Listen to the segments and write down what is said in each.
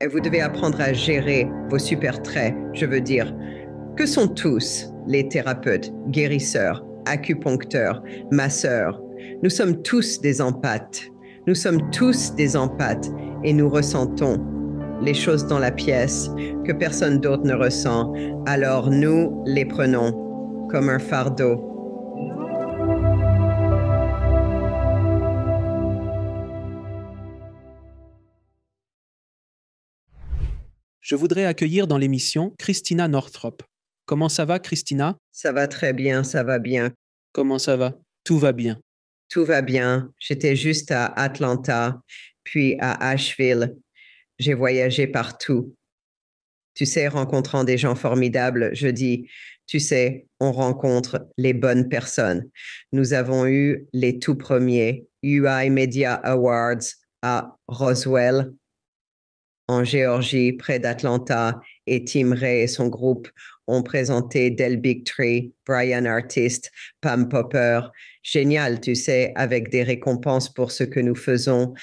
Et vous devez apprendre à gérer vos super traits. Je veux dire, que sont tous les thérapeutes, guérisseurs, acupuncteurs, masseurs? Nous sommes tous des empathes. Nous sommes tous des empathes et nous ressentons les choses dans la pièce que personne d'autre ne ressent. Alors nous les prenons comme un fardeau. Je voudrais accueillir dans l'émission Christina Northrop. Comment ça va, Christina? Ça va très bien, ça va bien. Comment ça va? Tout va bien. Tout va bien. J'étais juste à Atlanta, puis à Asheville. J'ai voyagé partout. Tu sais, rencontrant des gens formidables, je dis, tu sais, on rencontre les bonnes personnes. Nous avons eu les tout premiers UI Media Awards à Roswell, en Géorgie, près d'Atlanta, et Tim Ray et son groupe ont présenté Del Big Tree, Brian Artist, Pam Popper. Génial, tu sais, avec des récompenses pour ce que nous faisons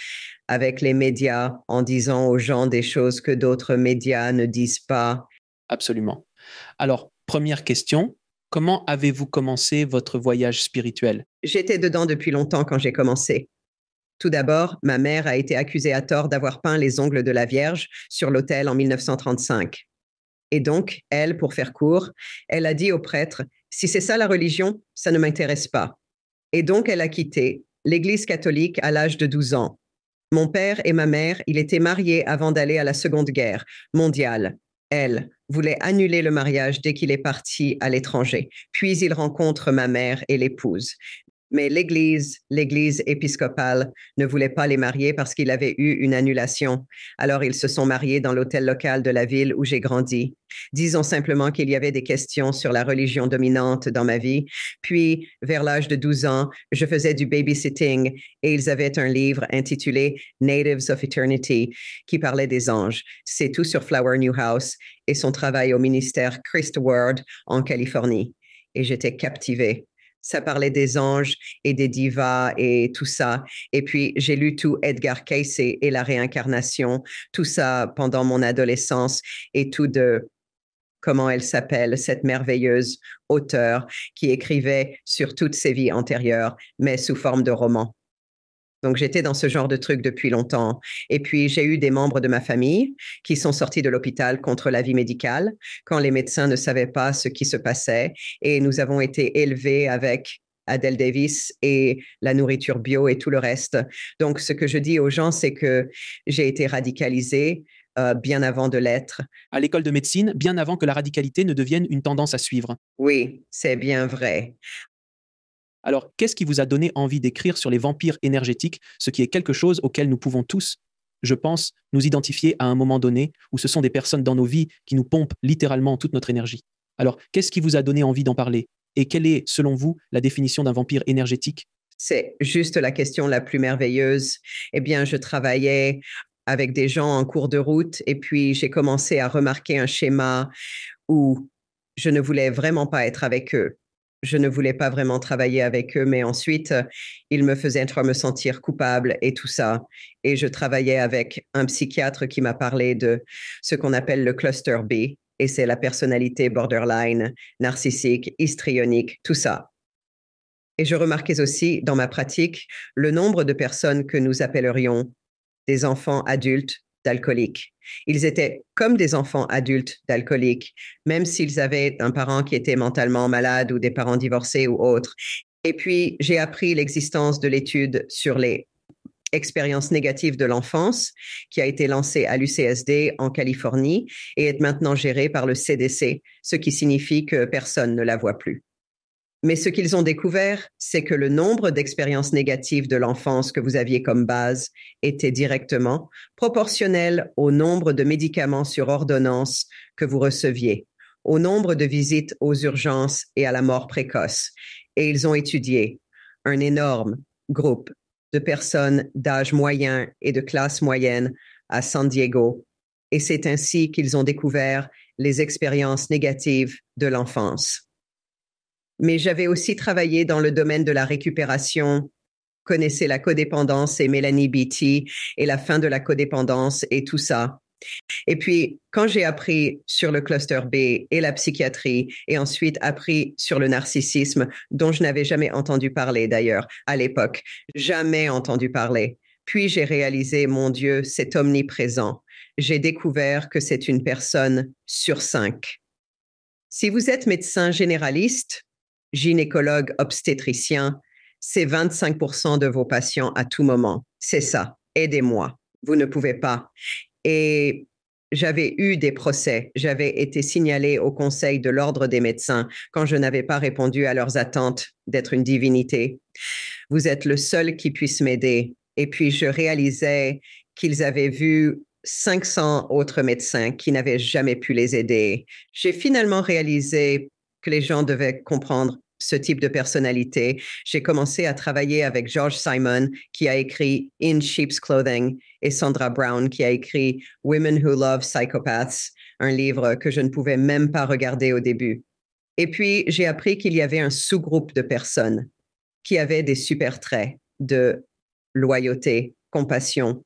avec les médias, en disant aux gens des choses que d'autres médias ne disent pas. Absolument. Alors, première question, comment avez-vous commencé votre voyage spirituel? J'étais dedans depuis longtemps quand j'ai commencé. Tout d'abord, ma mère a été accusée à tort d'avoir peint les ongles de la Vierge sur l'autel en 1935. Et donc, elle, pour faire court, elle a dit au prêtre, si c'est ça la religion, ça ne m'intéresse pas. Et donc, elle a quitté l'Église catholique à l'âge de 12 ans. Mon père et ma mère, ils étaient mariés avant d'aller à la Seconde Guerre mondiale. Elle voulait annuler le mariage dès qu'il est parti à l'étranger. Puis il rencontre ma mère et l'épouse. Mais l'Église épiscopale ne voulait pas les marier parce qu'il avait eu une annulation. Alors ils se sont mariés dans l'hôtel local de la ville où j'ai grandi. Disons simplement qu'il y avait des questions sur la religion dominante dans ma vie. Puis, vers l'âge de 12 ans, je faisais du babysitting et ils avaient un livre intitulé Natives of Eternity qui parlait des anges. C'est tout sur Flower Newhouse et son travail au ministère Christ Word en Californie. Et j'étais captivée. Ça parlait des anges et des divas et tout ça. Et puis, j'ai lu tout Edgar Cayce et la réincarnation, tout ça pendant mon adolescence et tout de, comment elle s'appelle, cette merveilleuse auteure qui écrivait sur toutes ses vies antérieures, mais sous forme de roman. Donc, j'étais dans ce genre de truc depuis longtemps. Et puis, j'ai eu des membres de ma famille qui sont sortis de l'hôpital contre l'avis médical quand les médecins ne savaient pas ce qui se passait. Et nous avons été élevés avec Adele Davis et la nourriture bio et tout le reste. Donc, ce que je dis aux gens, c'est que j'ai été radicalisée bien avant de l'être. À l'école de médecine, bien avant que la radicalité ne devienne une tendance à suivre. Oui, c'est bien vrai. Alors, qu'est-ce qui vous a donné envie d'écrire sur les vampires énergétiques, ce qui est quelque chose auquel nous pouvons tous, je pense, nous identifier à un moment donné, où ce sont des personnes dans nos vies qui nous pompent littéralement toute notre énergie. Alors, qu'est-ce qui vous a donné envie d'en parler? Et quelle est, selon vous, la définition d'un vampire énergétique? C'est juste la question la plus merveilleuse. Eh bien, je travaillais avec des gens en cours de route et puis j'ai commencé à remarquer un schéma où je ne voulais vraiment pas être avec eux. Je ne voulais pas vraiment travailler avec eux, mais ensuite, ils me faisaient me sentir coupable et tout ça. Et je travaillais avec un psychiatre qui m'a parlé de ce qu'on appelle le cluster B, et c'est la personnalité borderline, narcissique, histrionique, tout ça. Et je remarquais aussi dans ma pratique le nombre de personnes que nous appellerions des enfants adultes d'alcooliques. Ils étaient comme des enfants adultes d'alcooliques, même s'ils avaient un parent qui était mentalement malade ou des parents divorcés ou autres. Et puis, j'ai appris l'existence de l'étude sur les expériences négatives de l'enfance qui a été lancée à l'UCSD en Californie et est maintenant gérée par le CDC, ce qui signifie que personne ne la voit plus. Mais ce qu'ils ont découvert, c'est que le nombre d'expériences négatives de l'enfance que vous aviez comme base était directement proportionnel au nombre de médicaments sur ordonnance que vous receviez, au nombre de visites aux urgences et à la mort précoce. Et ils ont étudié un énorme groupe de personnes d'âge moyen et de classe moyenne à San Diego. Et c'est ainsi qu'ils ont découvert les expériences négatives de l'enfance. Mais j'avais aussi travaillé dans le domaine de la récupération, connaissez la codépendance et Mélanie Beatty et la fin de la codépendance et tout ça. Et puis, quand j'ai appris sur le cluster B et la psychiatrie, et ensuite appris sur le narcissisme, dont je n'avais jamais entendu parler d'ailleurs à l'époque, jamais entendu parler. Puis j'ai réalisé, mon Dieu, c'est omniprésent. J'ai découvert que c'est une personne sur 5. Si vous êtes médecin généraliste, gynécologue, obstétricien, c'est 25% de vos patients à tout moment. C'est ça. Aidez-moi. Vous ne pouvez pas. Et j'avais eu des procès. J'avais été signalée au Conseil de l'Ordre des médecins quand je n'avais pas répondu à leurs attentes d'être une divinité. Vous êtes le seul qui puisse m'aider. Et puis, je réalisais qu'ils avaient vu 500 autres médecins qui n'avaient jamais pu les aider. J'ai finalement réalisé que les gens devaient comprendre ce type de personnalité. J'ai commencé à travailler avec George Simon, qui a écrit In Sheep's Clothing, et Sandra Brown, qui a écrit Women Who Love Psychopaths, un livre que je ne pouvais même pas regarder au début. Et puis, j'ai appris qu'il y avait un sous-groupe de personnes qui avaient des super traits de loyauté, compassion,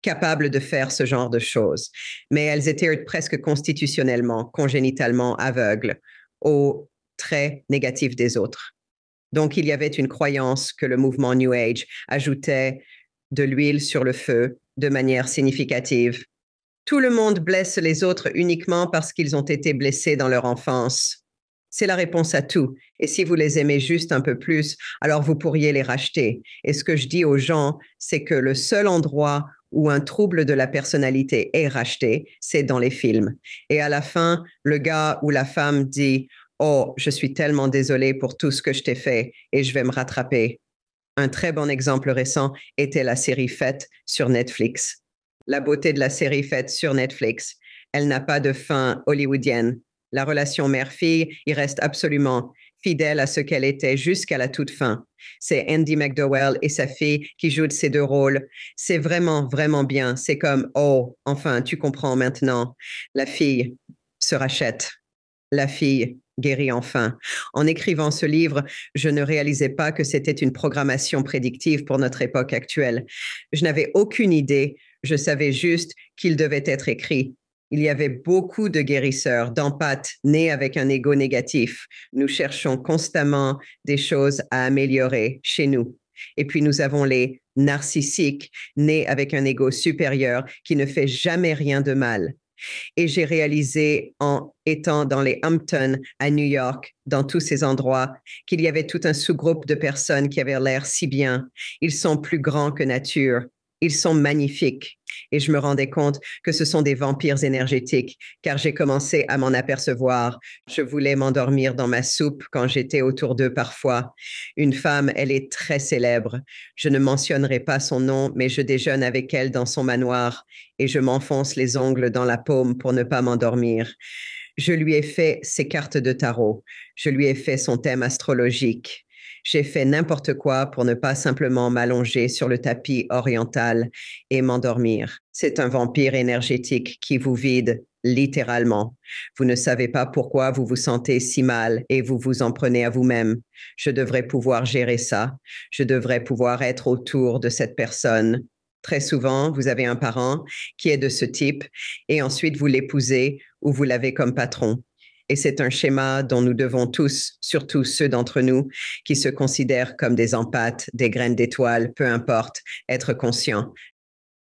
capables de faire ce genre de choses. Mais elles étaient presque constitutionnellement, congénitalement aveugles aux traits négatifs des autres. Donc, il y avait une croyance que le mouvement New Age ajoutait de l'huile sur le feu de manière significative. Tout le monde blesse les autres uniquement parce qu'ils ont été blessés dans leur enfance. C'est la réponse à tout. Et si vous les aimez juste un peu plus, alors vous pourriez les racheter. Et ce que je dis aux gens, c'est que le seul endroit où un trouble de la personnalité est racheté, c'est dans les films. Et à la fin, le gars ou la femme dit « Oh, je suis tellement désolé pour tout ce que je t'ai fait et je vais me rattraper. » Un très bon exemple récent était la série Faite sur Netflix. La beauté de la série Faite sur Netflix, elle n'a pas de fin hollywoodienne. La relation mère-fille, il reste absolument fidèle à ce qu'elle était jusqu'à la toute fin. C'est Andy McDowell et sa fille qui jouent ces deux rôles. C'est vraiment, vraiment bien. C'est comme, oh, enfin, tu comprends maintenant. La fille se rachète. La fille guérit enfin. En écrivant ce livre, je ne réalisais pas que c'était une programmation prédictive pour notre époque actuelle. Je n'avais aucune idée. Je savais juste qu'il devait être écrit. Il y avait beaucoup de guérisseurs, d'empathes, nés avec un ego négatif. Nous cherchons constamment des choses à améliorer chez nous. Et puis nous avons les narcissiques, nés avec un ego supérieur qui ne fait jamais rien de mal. Et j'ai réalisé en étant dans les Hamptons à New York, dans tous ces endroits, qu'il y avait tout un sous-groupe de personnes qui avaient l'air si bien. Ils sont plus grands que nature. Ils sont magnifiques. Et je me rendais compte que ce sont des vampires énergétiques, car j'ai commencé à m'en apercevoir. Je voulais m'endormir dans ma soupe quand j'étais autour d'eux parfois. Une femme, elle est très célèbre. Je ne mentionnerai pas son nom, mais je déjeune avec elle dans son manoir et je m'enfonce les ongles dans la paume pour ne pas m'endormir. Je lui ai fait ses cartes de tarot. Je lui ai fait son thème astrologique. J'ai fait n'importe quoi pour ne pas simplement m'allonger sur le tapis oriental et m'endormir. C'est un vampire énergétique qui vous vide littéralement. Vous ne savez pas pourquoi vous vous sentez si mal et vous vous en prenez à vous-même. Je devrais pouvoir gérer ça. Je devrais pouvoir être autour de cette personne. Très souvent, vous avez un parent qui est de ce type et ensuite vous l'épousez ou vous l'avez comme patron. Et c'est un schéma dont nous devons tous, surtout ceux d'entre nous qui se considèrent comme des empathes, des graines d'étoiles, peu importe, être conscients.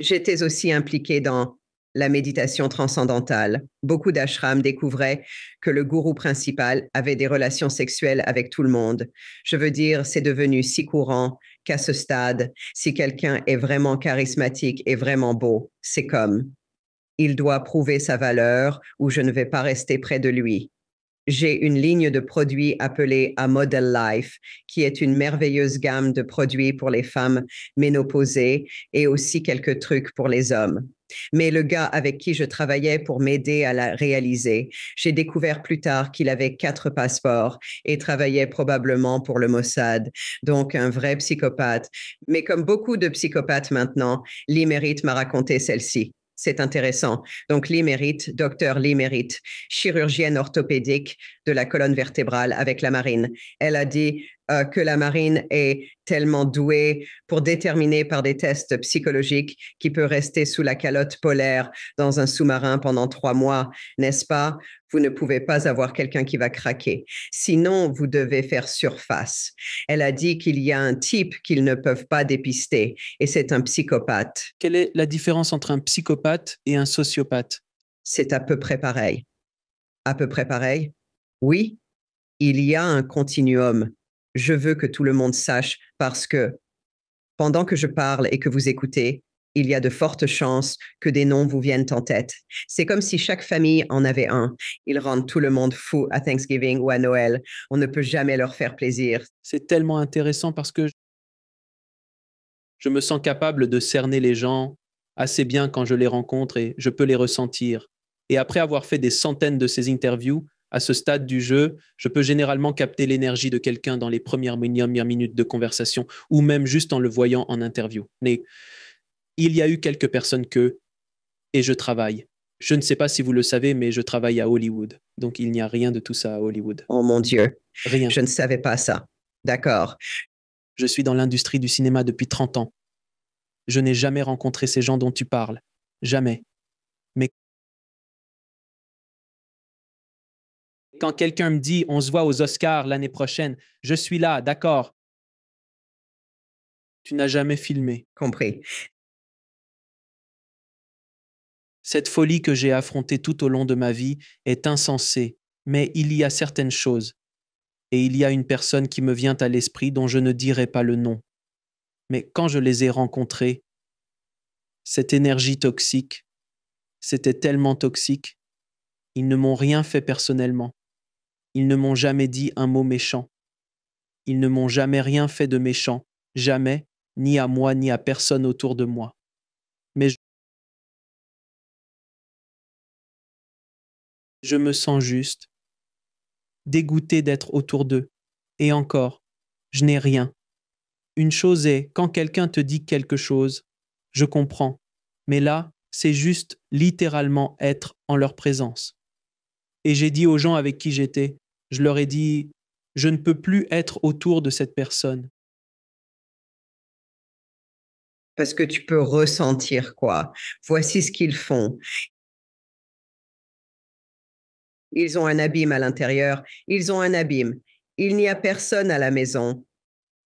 J'étais aussi impliquée dans la méditation transcendantale. Beaucoup d'ashrams découvraient que le gourou principal avait des relations sexuelles avec tout le monde. Je veux dire, c'est devenu si courant qu'à ce stade, si quelqu'un est vraiment charismatique et vraiment beau, c'est comme il doit prouver sa valeur ou je ne vais pas rester près de lui. J'ai une ligne de produits appelée A Model Life, qui est une merveilleuse gamme de produits pour les femmes ménopausées et aussi quelques trucs pour les hommes. Mais le gars avec qui je travaillais pour m'aider à la réaliser, j'ai découvert plus tard qu'il avait 4 passeports et travaillait probablement pour le Mossad, donc un vrai psychopathe. Mais comme beaucoup de psychopathes maintenant, Lee Merritt m'a raconté celle-ci. C'est intéressant. Donc, Lee Merritt, docteur Lee Merritt, chirurgienne orthopédique de la colonne vertébrale avec la marine. Elle a dit, que la marine est tellement douée pour déterminer par des tests psychologiques qui peut rester sous la calotte polaire dans un sous-marin pendant 3 mois, n'est-ce pas? Vous ne pouvez pas avoir quelqu'un qui va craquer. Sinon, vous devez faire surface. Elle a dit qu'il y a un type qu'ils ne peuvent pas dépister et c'est un psychopathe. Quelle est la différence entre un psychopathe et un sociopathe? C'est à peu près pareil. À peu près pareil? Oui, il y a un continuum. Je veux que tout le monde sache parce que pendant que je parle et que vous écoutez, il y a de fortes chances que des noms vous viennent en tête. C'est comme si chaque famille en avait un. Ils rendent tout le monde fou à Thanksgiving ou à Noël. On ne peut jamais leur faire plaisir. C'est tellement intéressant parce que je me sens capable de cerner les gens assez bien quand je les rencontre et je peux les ressentir. Et après avoir fait des centaines de ces interviews, à ce stade du jeu, je peux généralement capter l'énergie de quelqu'un dans les premières minutes de conversation ou même juste en le voyant en interview. Mais il y a eu quelques personnes et je travaille. Je ne sais pas si vous le savez, mais je travaille à Hollywood. Donc il n'y a rien de tout ça à Hollywood. Oh mon Dieu, Rien. je ne savais pas ça. D'accord. Je suis dans l'industrie du cinéma depuis 30 ans. Je n'ai jamais rencontré ces gens dont tu parles. Jamais. Mais quand quelqu'un me dit on se voit aux Oscars l'année prochaine, je suis là, d'accord. Tu n'as jamais filmé. Compris. Cette folie que j'ai affrontée tout au long de ma vie est insensée, mais il y a certaines choses. Et il y a une personne qui me vient à l'esprit dont je ne dirai pas le nom. Mais quand je les ai rencontrés, cette énergie toxique, c'était tellement toxique. Ils ne m'ont rien fait personnellement. Ils ne m'ont jamais dit un mot méchant. Ils ne m'ont jamais rien fait de méchant, jamais, ni à moi, ni à personne autour de moi. Mais je me sens juste, dégoûté d'être autour d'eux. Et encore, je n'ai rien. Une chose est, quand quelqu'un te dit quelque chose, je comprends. Mais là, c'est juste littéralement être en leur présence. Et j'ai dit aux gens avec qui j'étais, je leur ai dit, je ne peux plus être autour de cette personne. Parce que tu peux ressentir quoi. Voici ce qu'ils font. Ils ont un abîme à l'intérieur. Ils ont un abîme. Il n'y a personne à la maison.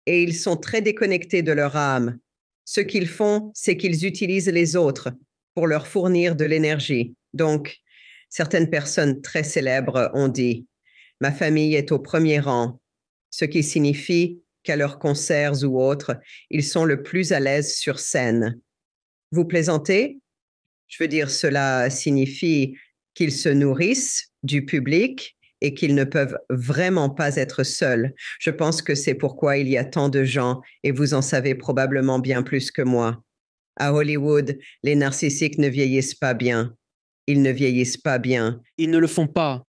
Et ils sont très déconnectés de leur âme. Ce qu'ils font, c'est qu'ils utilisent les autres pour leur fournir de l'énergie. Donc, certaines personnes très célèbres ont dit, ma famille est au premier rang, ce qui signifie qu'à leurs concerts ou autres, ils sont le plus à l'aise sur scène. Vous plaisantez? Je veux dire, cela signifie qu'ils se nourrissent du public et qu'ils ne peuvent vraiment pas être seuls. Je pense que c'est pourquoi il y a tant de gens, et vous en savez probablement bien plus que moi. À Hollywood, les narcissiques ne vieillissent pas bien. Ils ne vieillissent pas bien. Ils ne le font pas.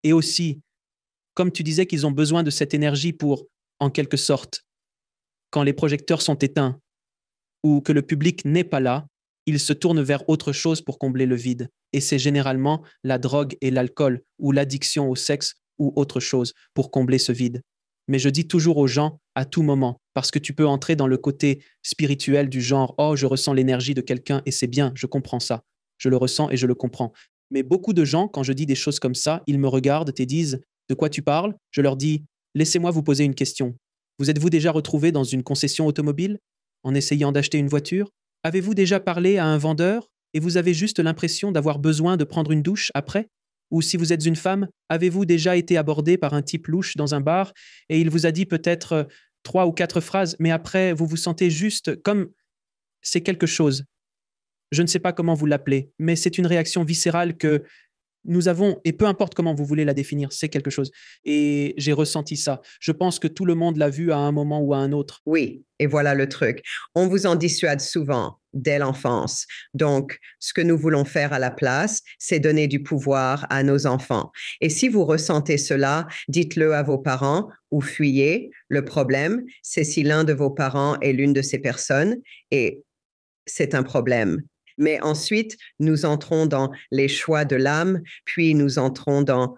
Et aussi, comme tu disais qu'ils ont besoin de cette énergie pour, en quelque sorte, quand les projecteurs sont éteints ou que le public n'est pas là, ils se tournent vers autre chose pour combler le vide. Et c'est généralement la drogue et l'alcool ou l'addiction au sexe ou autre chose pour combler ce vide. Mais je dis toujours aux gens, à tout moment, parce que tu peux entrer dans le côté spirituel du genre « Oh, je ressens l'énergie de quelqu'un et c'est bien, je comprends ça. Je le ressens et je le comprends. » Mais beaucoup de gens, quand je dis des choses comme ça, ils me regardent et disent « De quoi tu parles ?» Je leur dis « Laissez-moi vous poser une question. Vous êtes-vous déjà retrouvé dans une concession automobile en essayant d'acheter une voiture? Avez-vous déjà parlé à un vendeur et vous avez juste l'impression d'avoir besoin de prendre une douche après? Ou si vous êtes une femme, avez-vous déjà été abordé par un type louche dans un bar et il vous a dit peut-être 3 ou 4 phrases, mais après vous vous sentez juste comme c'est quelque chose. Je ne sais pas comment vous l'appelez, mais c'est une réaction viscérale que nous avons, et peu importe comment vous voulez la définir, c'est quelque chose. Et j'ai ressenti ça. Je pense que tout le monde l'a vu à un moment ou à un autre. Oui, et voilà le truc. On vous en dissuade souvent dès l'enfance. Donc, ce que nous voulons faire à la place, c'est donner du pouvoir à nos enfants. Et si vous ressentez cela, dites-le à vos parents ou fuyez. Le problème, c'est si l'un de vos parents est l'une de ces personnes et c'est un problème. Mais ensuite, nous entrons dans les choix de l'âme, puis nous entrons dans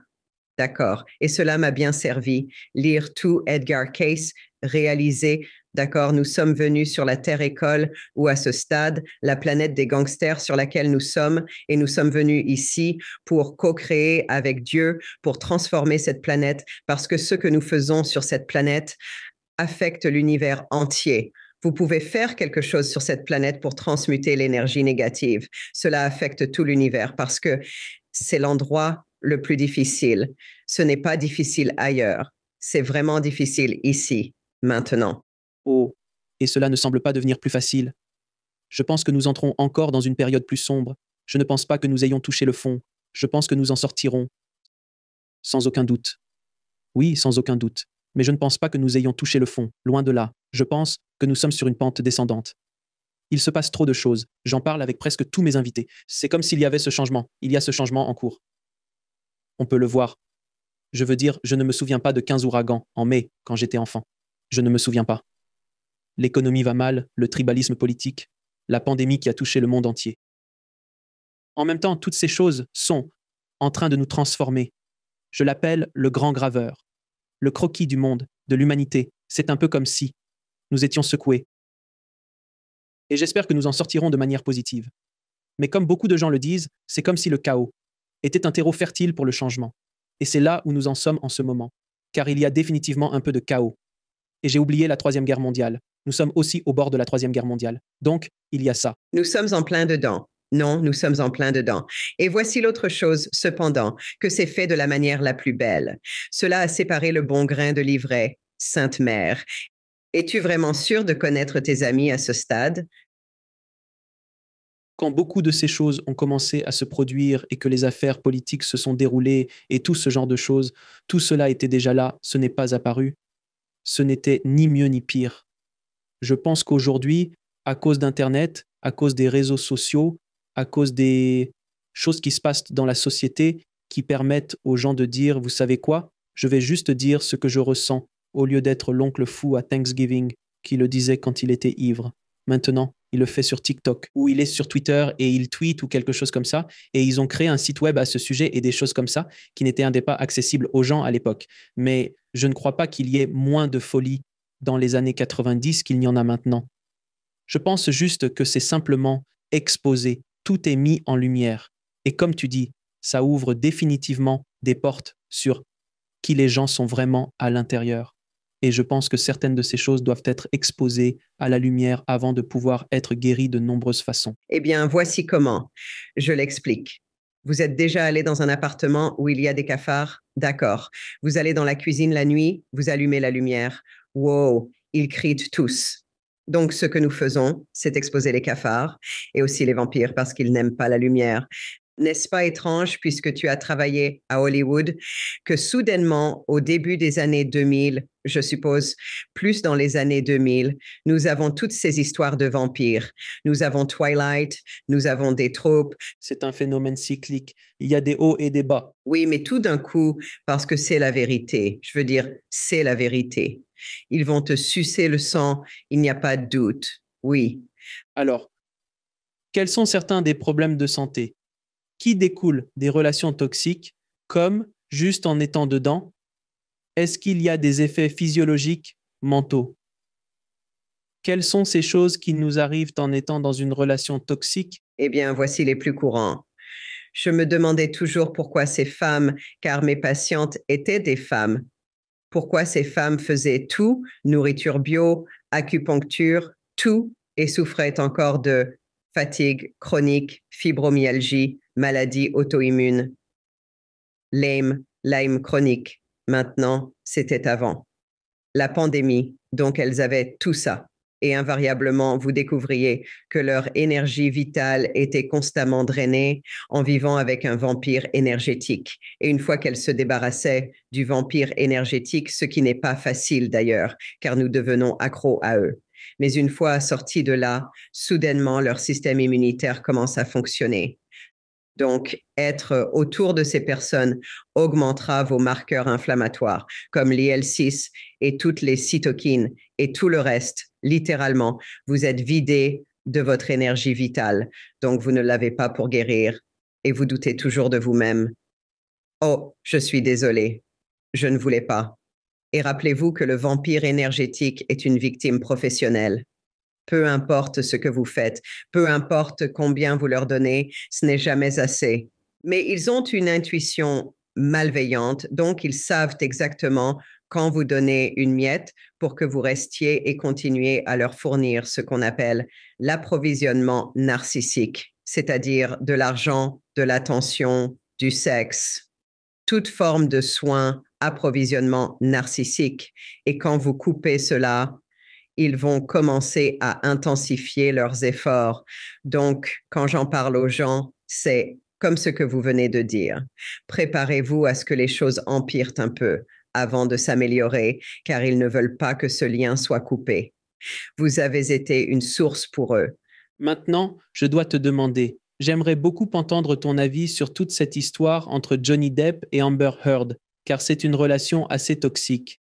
D'accord. Et cela m'a bien servi. Lire tout Edgar Cayce, réaliser, d'accord, nous sommes venus sur la Terre-École ou à ce stade, la planète des gangsters sur laquelle nous sommes, et nous sommes venus ici pour co-créer avec Dieu, pour transformer cette planète, parce que ce que nous faisons sur cette planète affecte l'univers entier. Vous pouvez faire quelque chose sur cette planète pour transmuter l'énergie négative. Cela affecte tout l'univers parce que c'est l'endroit le plus difficile. Ce n'est pas difficile ailleurs. C'est vraiment difficile ici, maintenant. Oh, et cela ne semble pas devenir plus facile. Je pense que nous entrons encore dans une période plus sombre. Je ne pense pas que nous ayons touché le fond. Je pense que nous en sortirons. Sans aucun doute. Oui, sans aucun doute. Mais je ne pense pas que nous ayons touché le fond. Loin de là. Je pense que nous sommes sur une pente descendante. Il se passe trop de choses. J'en parle avec presque tous mes invités. C'est comme s'il y avait ce changement. Il y a ce changement en cours. On peut le voir. Je veux dire, je ne me souviens pas de 15 ouragans en mai, quand j'étais enfant. Je ne me souviens pas. L'économie va mal, le tribalisme politique, la pandémie qui a touché le monde entier. En même temps, toutes ces choses sont en train de nous transformer. Je l'appelle le grand graveur, le croquis du monde, de l'humanité. C'est un peu comme si nous étions secoués. Et j'espère que nous en sortirons de manière positive. Mais comme beaucoup de gens le disent, c'est comme si le chaos était un terreau fertile pour le changement. Et c'est là où nous en sommes en ce moment, car il y a définitivement un peu de chaos. Et j'ai oublié la Troisième Guerre mondiale. Nous sommes aussi au bord de la Troisième Guerre mondiale. Donc, il y a ça. Nous sommes en plein dedans. Non, nous sommes en plein dedans. Et voici l'autre chose, cependant, que c'est fait de la manière la plus belle. Cela a séparé le bon grain de l'ivraie, Sainte Mère. Es-tu vraiment sûr de connaître tes amis à ce stade? Quand beaucoup de ces choses ont commencé à se produire et que les affaires politiques se sont déroulées et tout ce genre de choses, tout cela était déjà là, ce n'est pas apparu. Ce n'était ni mieux ni pire. Je pense qu'aujourd'hui, à cause d'Internet, à cause des réseaux sociaux, à cause des choses qui se passent dans la société qui permettent aux gens de dire, vous savez quoi, je vais juste dire ce que je ressens, au lieu d'être l'oncle fou à Thanksgiving qui le disait quand il était ivre. Maintenant, il le fait sur TikTok, ou il est sur Twitter et il tweet ou quelque chose comme ça, et ils ont créé un site web à ce sujet et des choses comme ça qui n'étaient pas accessibles aux gens à l'époque. Mais je ne crois pas qu'il y ait moins de folie dans les années 90 qu'il n'y en a maintenant. Je pense juste que c'est simplement exposé, tout est mis en lumière. Et comme tu dis, ça ouvre définitivement des portes sur qui les gens sont vraiment à l'intérieur. Et je pense que certaines de ces choses doivent être exposées à la lumière avant de pouvoir être guéries de nombreuses façons. Eh bien, voici comment. Je l'explique. Vous êtes déjà allé dans un appartement où il y a des cafards? D'accord. Vous allez dans la cuisine la nuit, vous allumez la lumière. Wow, ils crient tous. Donc, ce que nous faisons, c'est exposer les cafards et aussi les vampires parce qu'ils n'aiment pas la lumière. N'est-ce pas étrange, puisque tu as travaillé à Hollywood, que soudainement, au début des années 2000, je suppose, plus dans les années 2000, nous avons toutes ces histoires de vampires. Nous avons Twilight, nous avons des tropes. C'est un phénomène cyclique. Il y a des hauts et des bas. Oui, mais tout d'un coup, parce que c'est la vérité. Je veux dire, c'est la vérité. Ils vont te sucer le sang, il n'y a pas de doute. Oui. Alors, quels sont certains des problèmes de santé qui découlent des relations toxiques, comme juste en étant dedans? Est-ce qu'il y a des effets physiologiques, mentaux? Quelles sont ces choses qui nous arrivent en étant dans une relation toxique? Eh bien, voici les plus courants. Je me demandais toujours pourquoi ces femmes, car mes patientes étaient des femmes, pourquoi ces femmes faisaient tout, nourriture bio, acupuncture, tout, et souffraient encore de fatigue chronique, fibromyalgie, maladie auto-immune, Lyme chronique. Maintenant, c'était avant. La pandémie, donc elles avaient tout ça. Et invariablement, vous découvriez que leur énergie vitale était constamment drainée en vivant avec un vampire énergétique. Et une fois qu'elles se débarrassaient du vampire énergétique, ce qui n'est pas facile d'ailleurs, car nous devenons accros à eux. Mais une fois sortis de là, soudainement, leur système immunitaire commence à fonctionner. Donc, être autour de ces personnes augmentera vos marqueurs inflammatoires, comme l'IL-6 et toutes les cytokines et tout le reste. Littéralement, vous êtes vidé de votre énergie vitale, donc vous ne l'avez pas pour guérir et vous doutez toujours de vous-même. Oh, je suis désolée. Je ne voulais pas. Et rappelez-vous que le vampire énergétique est une victime professionnelle. Peu importe ce que vous faites, peu importe combien vous leur donnez, ce n'est jamais assez. Mais ils ont une intuition malveillante, donc ils savent exactement quand vous donnez une miette pour que vous restiez et continuiez à leur fournir ce qu'on appelle l'approvisionnement narcissique, c'est-à-dire de l'argent, de l'attention, du sexe, toute forme de soins, approvisionnement narcissique. Et quand vous coupez cela, ils vont commencer à intensifier leurs efforts. Donc, quand j'en parle aux gens, c'est comme ce que vous venez de dire. Préparez-vous à ce que les choses empirent un peu avant de s'améliorer, car ils ne veulent pas que ce lien soit coupé. Vous avez été une source pour eux. Maintenant, je dois te demander, j'aimerais beaucoup entendre ton avis sur toute cette histoire entre Johnny Depp et Amber Heard, car c'est une relation assez toxique.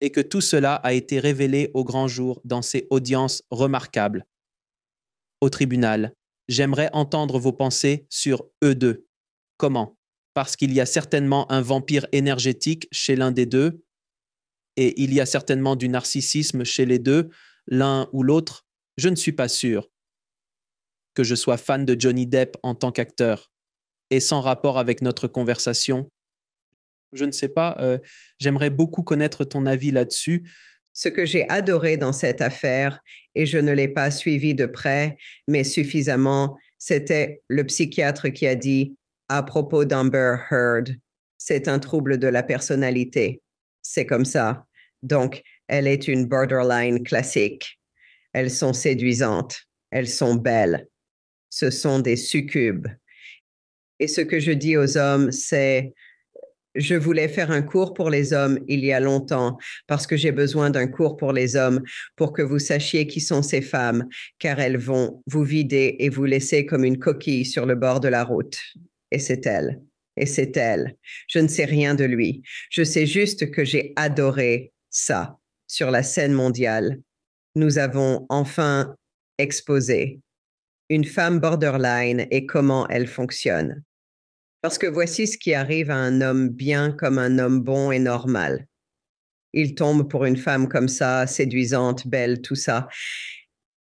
Et que tout cela a été révélé au grand jour dans ces audiences remarquables. Au tribunal, j'aimerais entendre vos pensées sur eux deux. Comment? Parce qu'il y a certainement un vampire énergétique chez l'un des deux, et il y a certainement du narcissisme chez les deux, l'un ou l'autre. Je ne suis pas sûr que je sois fan de Johnny Depp en tant qu'acteur. Et sans rapport avec notre conversation, je ne sais pas, j'aimerais beaucoup connaître ton avis là-dessus. Ce que j'ai adoré dans cette affaire, et je ne l'ai pas suivi de près, mais suffisamment, c'était le psychiatre qui a dit à propos d'Amber Heard, c'est un trouble de la personnalité. C'est comme ça. Donc, elle est une borderline classique. Elles sont séduisantes. Elles sont belles. Ce sont des succubes. Et ce que je dis aux hommes, c'est je voulais faire un cours pour les hommes il y a longtemps parce que j'ai besoin d'un cours pour les hommes pour que vous sachiez qui sont ces femmes, car elles vont vous vider et vous laisser comme une coquille sur le bord de la route. Et c'est elle. Et c'est elle. Je ne sais rien de lui. Je sais juste que j'ai adoré ça sur la scène mondiale. Nous avons enfin exposé une femme borderline et comment elle fonctionne. Parce que voici ce qui arrive à un homme bien comme un homme bon et normal. Il tombe pour une femme comme ça, séduisante, belle, tout ça.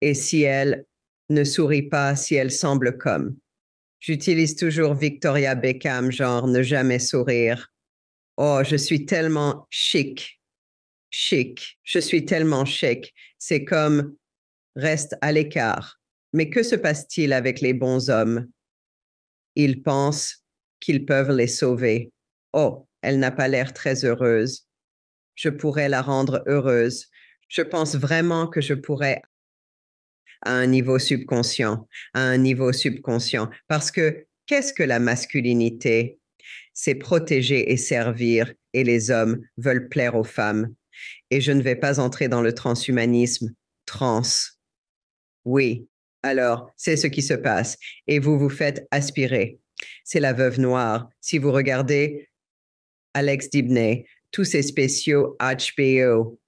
Et si elle ne sourit pas, si elle semble comme. J'utilise toujours Victoria Beckham, genre ne jamais sourire. Oh, je suis tellement chic, chic. Je suis tellement chic. C'est comme reste à l'écart. Mais que se passe-t-il avec les bons hommes? Ils pensent qu'ils peuvent les sauver. Oh, elle n'a pas l'air très heureuse. Je pourrais la rendre heureuse. Je pense vraiment que je pourrais à un niveau subconscient, à un niveau subconscient. Parce que qu'est-ce que la masculinité? C'est protéger et servir, et les hommes veulent plaire aux femmes. Et je ne vais pas entrer dans le transhumanisme. Trans. Oui. Alors, c'est ce qui se passe. Et vous vous faites aspirer. C'est la veuve noire. Si vous regardez Alex Dibney, tous ces spéciaux HBO,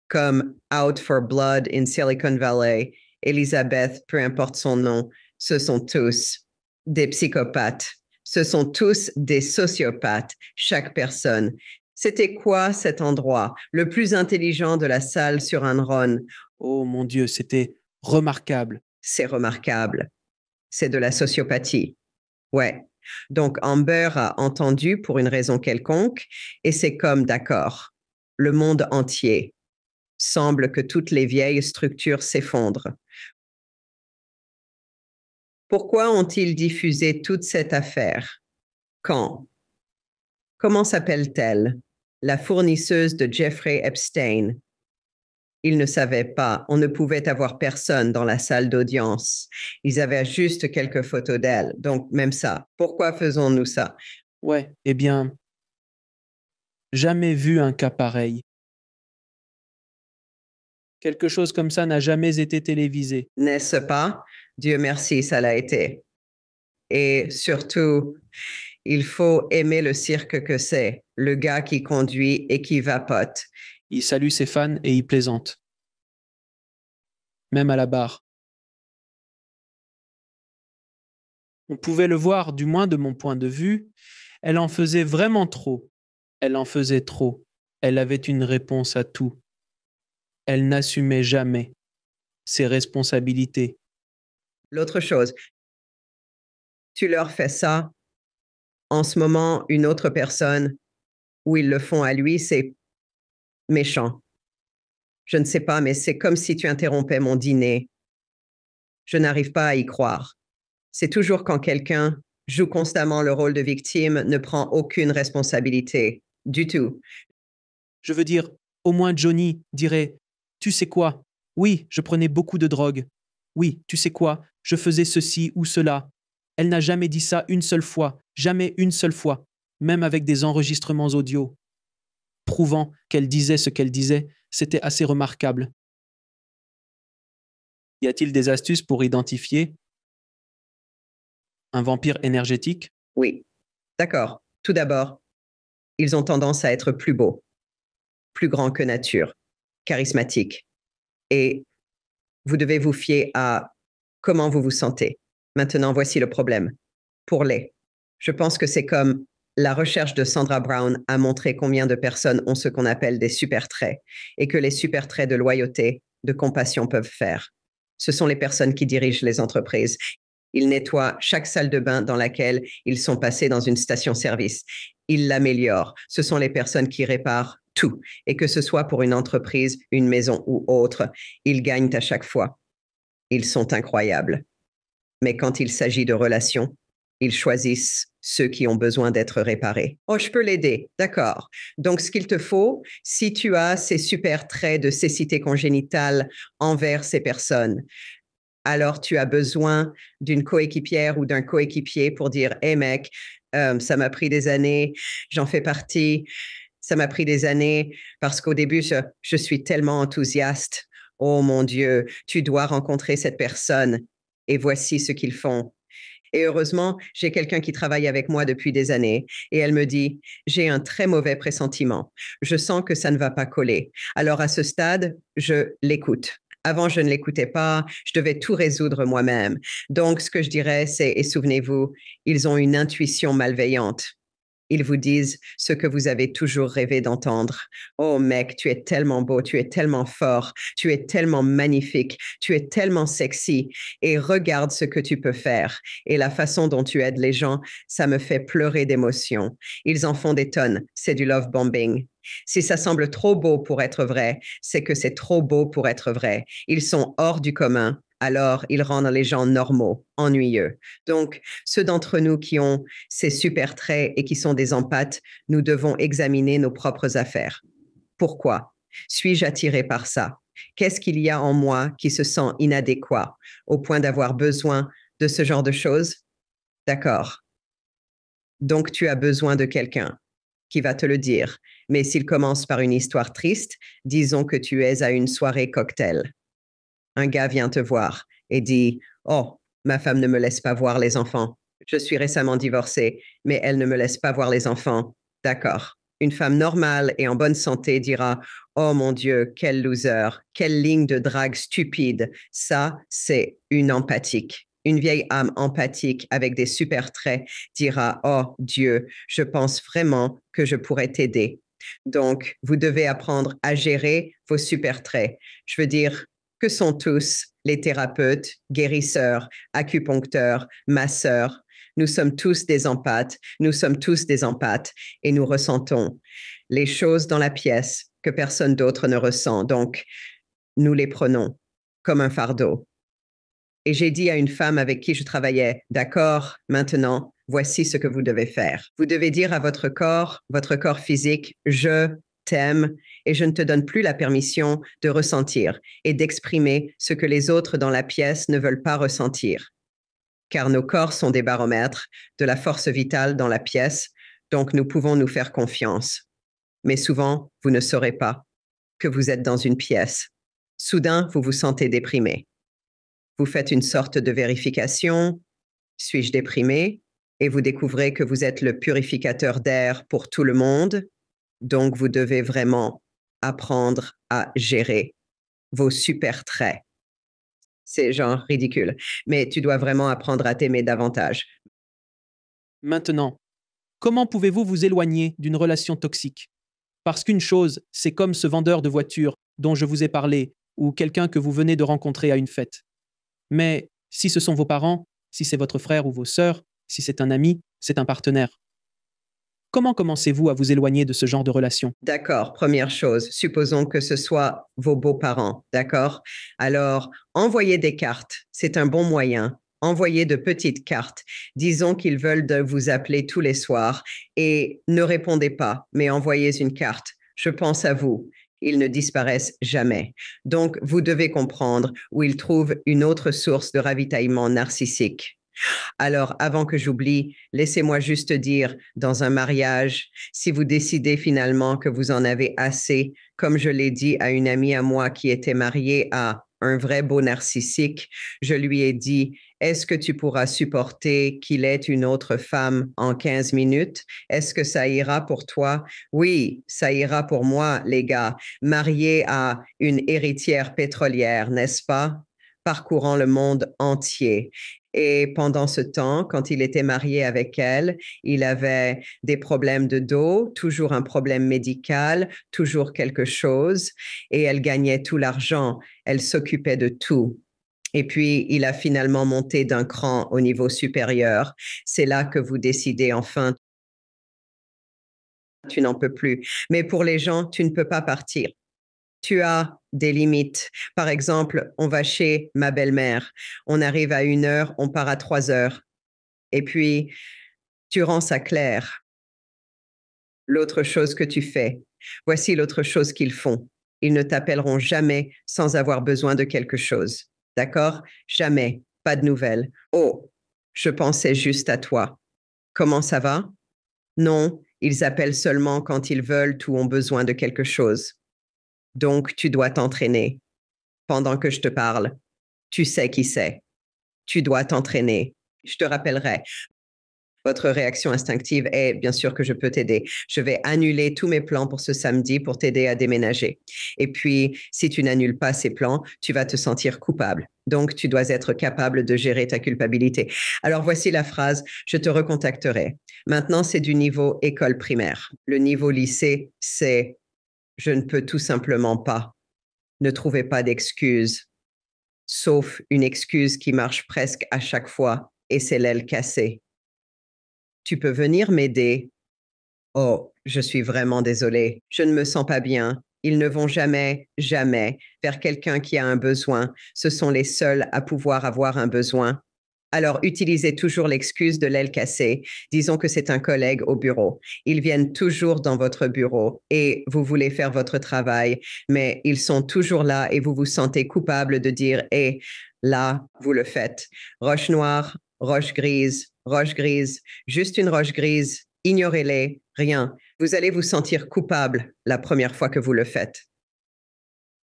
comme Out for Blood in Silicon Valley, Elizabeth, peu importe son nom, ce sont tous des psychopathes. Ce sont tous des sociopathes, chaque personne. C'était quoi cet endroit? Le plus intelligent de la salle sur un Ron. Oh mon Dieu, c'était remarquable. C'est remarquable. C'est de la sociopathie. Ouais. Donc Amber a entendu pour une raison quelconque et c'est comme d'accord. Le monde entier semble que toutes les vieilles structures s'effondrent. Pourquoi ont-ils diffusé toute cette affaire? Quand? Comment s'appelle-t-elle? La fournisseuse de Jeffrey Epstein. Ils ne savaient pas. On ne pouvait avoir personne dans la salle d'audience. Ils avaient juste quelques photos d'elle. Donc, même ça. Pourquoi faisons-nous ça? Ouais, eh bien, jamais vu un cas pareil. Quelque chose comme ça n'a jamais été télévisé. N'est-ce pas? Dieu merci, ça l'a été. Et surtout, il faut aimer le cirque que c'est, le gars qui conduit et qui vapote. Il salue ses fans et il plaisante. Même à la barre. On pouvait le voir, du moins de mon point de vue, elle en faisait vraiment trop. Elle en faisait trop. Elle avait une réponse à tout. Elle n'assumait jamais ses responsabilités. L'autre chose, tu leur fais ça, en ce moment, une autre personne, où ils le font à lui, c'est méchant. Je ne sais pas, mais c'est comme si tu interrompais mon dîner. Je n'arrive pas à y croire. C'est toujours quand quelqu'un joue constamment le rôle de victime, ne prend aucune responsabilité, du tout. Je veux dire, au moins Johnny dirait, tu sais quoi? Oui, je prenais beaucoup de drogue. Oui, tu sais quoi? Je faisais ceci ou cela. Elle n'a jamais dit ça une seule fois, jamais une seule fois, même avec des enregistrements audio, prouvant qu'elle disait ce qu'elle disait. C'était assez remarquable. Y a-t-il des astuces pour identifier un vampire énergétique? Oui, d'accord. Tout d'abord, ils ont tendance à être plus beaux, plus grands que nature, charismatiques. Et vous devez vous fier à comment vous vous sentez. Maintenant, voici le problème. Pour les, je pense que c'est comme la recherche de Sandra Brown a montré combien de personnes ont ce qu'on appelle des super traits et que les super traits de loyauté, de compassion peuvent faire. Ce sont les personnes qui dirigent les entreprises. Ils nettoient chaque salle de bain dans laquelle ils sont passés dans une station-service. Ils l'améliorent. Ce sont les personnes qui réparent tout. Et que ce soit pour une entreprise, une maison ou autre, ils gagnent à chaque fois. Ils sont incroyables. Mais quand il s'agit de relations, ils choisissent ceux qui ont besoin d'être réparés. Oh, je peux l'aider. D'accord. Donc, ce qu'il te faut, si tu as ces super traits de cécité congénitale envers ces personnes, alors tu as besoin d'une coéquipière ou d'un coéquipier pour dire, hé mec, ça m'a pris des années, j'en fais partie, ça m'a pris des années parce qu'au début, je suis tellement enthousiaste. Oh mon Dieu, tu dois rencontrer cette personne et voici ce qu'ils font. Et heureusement, j'ai quelqu'un qui travaille avec moi depuis des années et elle me dit, j'ai un très mauvais pressentiment. Je sens que ça ne va pas coller. Alors à ce stade, je l'écoute. Avant, je ne l'écoutais pas, je devais tout résoudre moi-même. Donc, ce que je dirais, c'est, et souvenez-vous, ils ont une intuition malveillante. Ils vous disent ce que vous avez toujours rêvé d'entendre. Oh mec, tu es tellement beau, tu es tellement fort, tu es tellement magnifique, tu es tellement sexy et regarde ce que tu peux faire. Et la façon dont tu aides les gens, ça me fait pleurer d'émotion. Ils en font des tonnes, c'est du love bombing. Si ça semble trop beau pour être vrai, c'est que c'est trop beau pour être vrai. Ils sont hors du commun. Alors, ils rendent les gens normaux, ennuyeux. Donc, ceux d'entre nous qui ont ces super traits et qui sont des empathes, nous devons examiner nos propres affaires. Pourquoi? Suis-je attiré par ça? Qu'est-ce qu'il y a en moi qui se sent inadéquat au point d'avoir besoin de ce genre de choses? D'accord. Donc, tu as besoin de quelqu'un qui va te le dire. Mais s'il commence par une histoire triste, disons que tu es à une soirée cocktail. Un gars vient te voir et dit, oh, ma femme ne me laisse pas voir les enfants. Je suis récemment divorcée, mais elle ne me laisse pas voir les enfants. D'accord. Une femme normale et en bonne santé dira, oh mon Dieu, quel loser, quelle ligne de drague stupide. Ça, c'est une empathique. Une vieille âme empathique avec des super traits dira, oh Dieu, je pense vraiment que je pourrais t'aider. Donc, vous devez apprendre à gérer vos super traits. Je veux dire, que sont tous les thérapeutes, guérisseurs, acupuncteurs, masseurs. Nous sommes tous des empathes, nous sommes tous des empathes et nous ressentons les choses dans la pièce que personne d'autre ne ressent. Donc, nous les prenons comme un fardeau. Et j'ai dit à une femme avec qui je travaillais, d'accord, maintenant, voici ce que vous devez faire. Vous devez dire à votre corps physique, je t'aime et je ne te donne plus la permission de ressentir et d'exprimer ce que les autres dans la pièce ne veulent pas ressentir. Car nos corps sont des baromètres de la force vitale dans la pièce, donc nous pouvons nous faire confiance. Mais souvent, vous ne saurez pas que vous êtes dans une pièce. Soudain, vous vous sentez déprimé. Vous faites une sorte de vérification, suis-je déprimé? Et vous découvrez que vous êtes le purificateur d'air pour tout le monde. Donc, vous devez vraiment apprendre à gérer vos super traits. C'est genre ridicule. Mais tu dois vraiment apprendre à t'aimer davantage. Maintenant, comment pouvez-vous vous éloigner d'une relation toxique? Parce qu'une chose, c'est comme ce vendeur de voitures dont je vous ai parlé, ou quelqu'un que vous venez de rencontrer à une fête. Mais si ce sont vos parents, si c'est votre frère ou vos sœurs, si c'est un ami, c'est un partenaire. Comment commencez-vous à vous éloigner de ce genre de relation? D'accord, première chose, supposons que ce soit vos beaux-parents, d'accord? Alors, envoyer des cartes, c'est un bon moyen. Envoyer de petites cartes. Disons qu'ils veulent vous appeler tous les soirs et ne répondez pas, mais envoyez une carte. Je pense à vous. Ils ne disparaissent jamais. Donc, vous devez comprendre où ils trouvent une autre source de ravitaillement narcissique. Alors, avant que j'oublie, laissez-moi juste dire, dans un mariage, si vous décidez finalement que vous en avez assez, comme je l'ai dit à une amie à moi qui était mariée à un vrai beau narcissique, je lui ai dit, est-ce que tu pourras supporter qu'il ait une autre femme en 15 minutes? Est-ce que ça ira pour toi? Oui, ça ira pour moi, les gars. Mariée à une héritière pétrolière, n'est-ce pas? Parcourant le monde entier. Et pendant ce temps, quand il était marié avec elle, il avait des problèmes de dos, toujours un problème médical, toujours quelque chose, et elle gagnait tout l'argent. Elle s'occupait de tout. Et puis, il a finalement monté d'un cran au niveau supérieur. C'est là que vous décidez enfin, tu n'en peux plus. Mais pour les gens, tu ne peux pas partir. Tu as des limites. Par exemple, on va chez ma belle-mère. On arrive à 1 heure, on part à 3 heures. Et puis, tu rends ça clair. L'autre chose que tu fais. Voici l'autre chose qu'ils font. Ils ne t'appelleront jamais sans avoir besoin de quelque chose. D'accord? Jamais. Pas de nouvelles. Oh, je pensais juste à toi. Comment ça va? Non, ils appellent seulement quand ils veulent ou ont besoin de quelque chose. Donc, tu dois t'entraîner. Pendant que je te parle, tu sais qui c'est. Tu dois t'entraîner. Je te rappellerai. Votre réaction instinctive est bien sûr que je peux t'aider. Je vais annuler tous mes plans pour ce samedi pour t'aider à déménager. Et puis, si tu n'annules pas ces plans, tu vas te sentir coupable. Donc, tu dois être capable de gérer ta culpabilité. Alors, voici la phrase, je te recontacterai. Maintenant, c'est du niveau école primaire. Le niveau lycée, c'est je ne peux tout simplement pas. Ne trouvez pas d'excuses, sauf une excuse qui marche presque à chaque fois, et c'est l'aile cassée. Tu peux venir m'aider? Oh, je suis vraiment désolée. Je ne me sens pas bien. Ils ne vont jamais, jamais vers quelqu'un qui a un besoin. Ce sont les seuls à pouvoir avoir un besoin. Alors, utilisez toujours l'excuse de l'aile cassée. Disons que c'est un collègue au bureau. Ils viennent toujours dans votre bureau et vous voulez faire votre travail, mais ils sont toujours là et vous vous sentez coupable de dire, hé, là, vous le faites. Roche grise, juste une roche grise, ignorez-les, rien. Vous allez vous sentir coupable la première fois que vous le faites.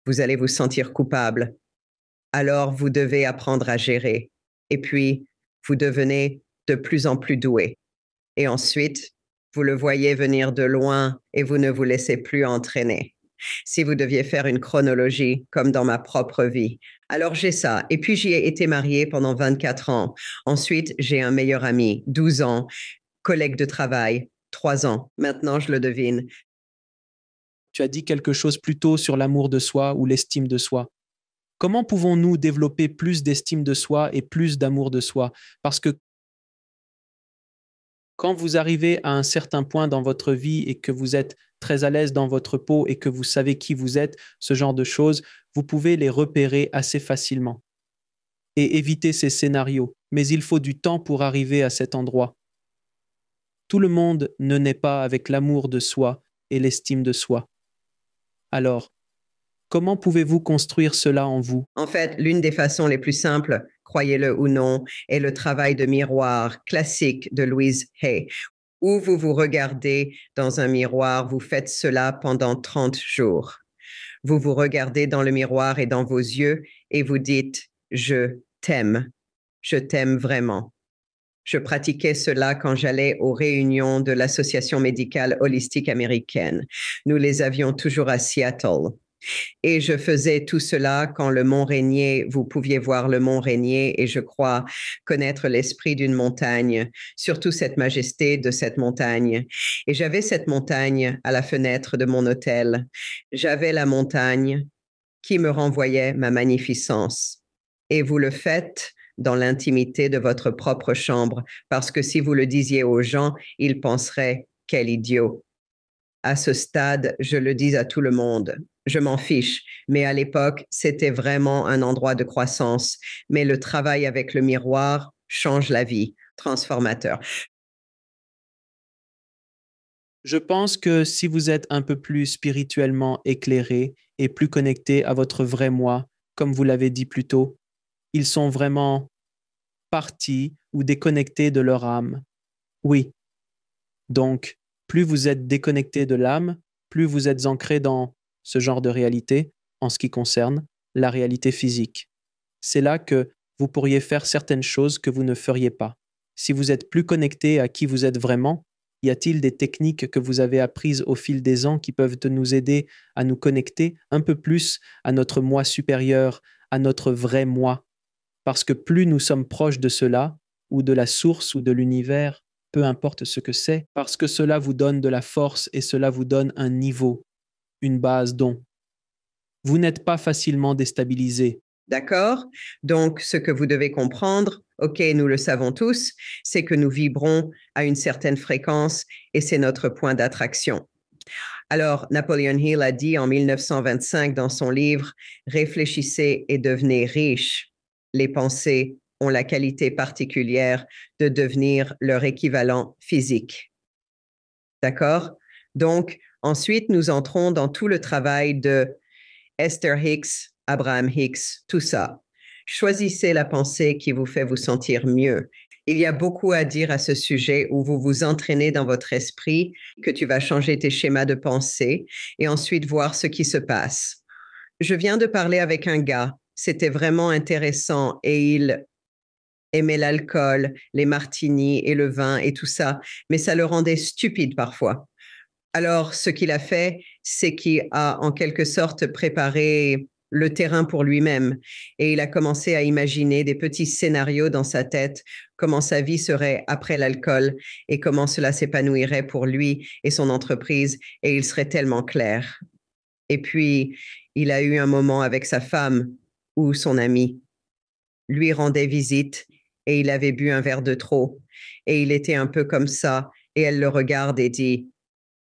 Vous allez vous sentir coupable. Alors, vous devez apprendre à gérer. Et puis, vous devenez de plus en plus doué. Et ensuite, vous le voyez venir de loin et vous ne vous laissez plus entraîner. Si vous deviez faire une chronologie, comme dans ma propre vie. Alors j'ai ça. Et puis j'y ai été mariée pendant 24 ans. Ensuite, j'ai un meilleur ami, 12 ans, collègue de travail, 3 ans. Maintenant, je le devine. Tu as dit quelque chose plus tôt sur l'amour de soi ou l'estime de soi. Comment pouvons-nous développer plus d'estime de soi et plus d'amour de soi? Parce que quand vous arrivez à un certain point dans votre vie et que vous êtes très à l'aise dans votre peau et que vous savez qui vous êtes, ce genre de choses, vous pouvez les repérer assez facilement et éviter ces scénarios. Mais il faut du temps pour arriver à cet endroit. Tout le monde ne naît pas avec l'amour de soi et l'estime de soi. Alors, comment pouvez-vous construire cela en vous? En fait, l'une des façons les plus simples, croyez-le ou non, est le travail de miroir classique de Louise Hay, où vous vous regardez dans un miroir, vous faites cela pendant 30 jours. Vous vous regardez dans le miroir et dans vos yeux et vous dites, je t'aime vraiment. Je pratiquais cela quand j'allais aux réunions de l'Association médicale holistique américaine. Nous les avions toujours à Seattle. Et je faisais tout cela quand le mont Rainier, vous pouviez voir le mont Rainier et je crois connaître l'esprit d'une montagne, surtout cette majesté de cette montagne. Et j'avais cette montagne à la fenêtre de mon hôtel. J'avais la montagne qui me renvoyait ma magnificence. Et vous le faites dans l'intimité de votre propre chambre, parce que si vous le disiez aux gens, ils penseraient quel idiot. À ce stade, je le dis à tout le monde. Je m'en fiche, mais à l'époque, c'était vraiment un endroit de croissance. Mais le travail avec le miroir change la vie, transformateur. Je pense que si vous êtes un peu plus spirituellement éclairé et plus connecté à votre vrai moi, comme vous l'avez dit plus tôt, ils sont vraiment partis ou déconnectés de leur âme. Oui, donc plus vous êtes déconnecté de l'âme, plus vous êtes ancré dans ce genre de réalité en ce qui concerne la réalité physique. C'est là que vous pourriez faire certaines choses que vous ne feriez pas. Si vous êtes plus connecté à qui vous êtes vraiment, y a-t-il des techniques que vous avez apprises au fil des ans qui peuvent nous aider à nous connecter un peu plus à notre moi supérieur, à notre vrai moi? Parce que plus nous sommes proches de cela, ou de la source ou de l'univers, peu importe ce que c'est, parce que cela vous donne de la force et cela vous donne un niveau, une base dont vous n'êtes pas facilement déstabilisé. D'accord? Donc, ce que vous devez comprendre, OK, nous le savons tous, c'est que nous vibrons à une certaine fréquence et c'est notre point d'attraction. Alors, Napoleon Hill a dit en 1925 dans son livre Réfléchissez et devenez riche. Les pensées ont la qualité particulière de devenir leur équivalent physique. D'accord? Donc, ensuite, nous entrons dans tout le travail de Esther Hicks, Abraham Hicks, tout ça. Choisissez la pensée qui vous fait vous sentir mieux. Il y a beaucoup à dire à ce sujet où vous vous entraînez dans votre esprit, que tu vas changer tes schémas de pensée et ensuite voir ce qui se passe. Je viens de parler avec un gars, c'était vraiment intéressant et il aimait l'alcool, les martinis et le vin et tout ça, mais ça le rendait stupide parfois. Alors, ce qu'il a fait, c'est qu'il a en quelque sorte préparé le terrain pour lui-même et il a commencé à imaginer des petits scénarios dans sa tête, comment sa vie serait après l'alcool et comment cela s'épanouirait pour lui et son entreprise et il serait tellement clair. Et puis, il a eu un moment avec sa femme où son ami lui rendait visite et il avait bu un verre de trop et il était un peu comme ça et elle le regarde et dit,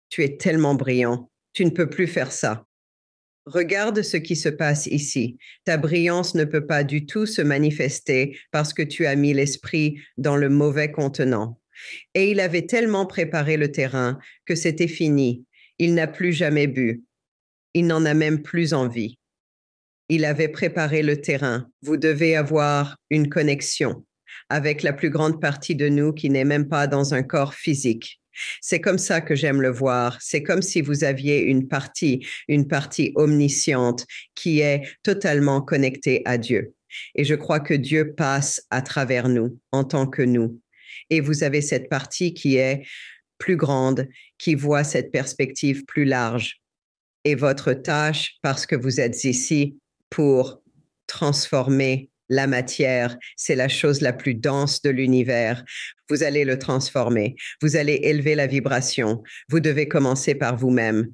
tu es tellement brillant, tu ne peux plus faire ça. Regarde ce qui se passe ici. Ta brillance ne peut pas du tout se manifester parce que tu as mis l'esprit dans le mauvais contenant. Et il avait tellement préparé le terrain que c'était fini. Il n'a plus jamais bu. Il n'en a même plus envie. Il avait préparé le terrain. Vous devez avoir une connexion avec la plus grande partie de nous qui n'est même pas dans un corps physique. C'est comme ça que j'aime le voir. C'est comme si vous aviez une partie omnisciente qui est totalement connectée à Dieu. Et je crois que Dieu passe à travers nous en tant que nous. Et vous avez cette partie qui est plus grande, qui voit cette perspective plus large. Et votre tâche, parce que vous êtes ici pour transformer la matière, c'est la chose la plus dense de l'univers. Vous allez le transformer. Vous allez élever la vibration. Vous devez commencer par vous-même.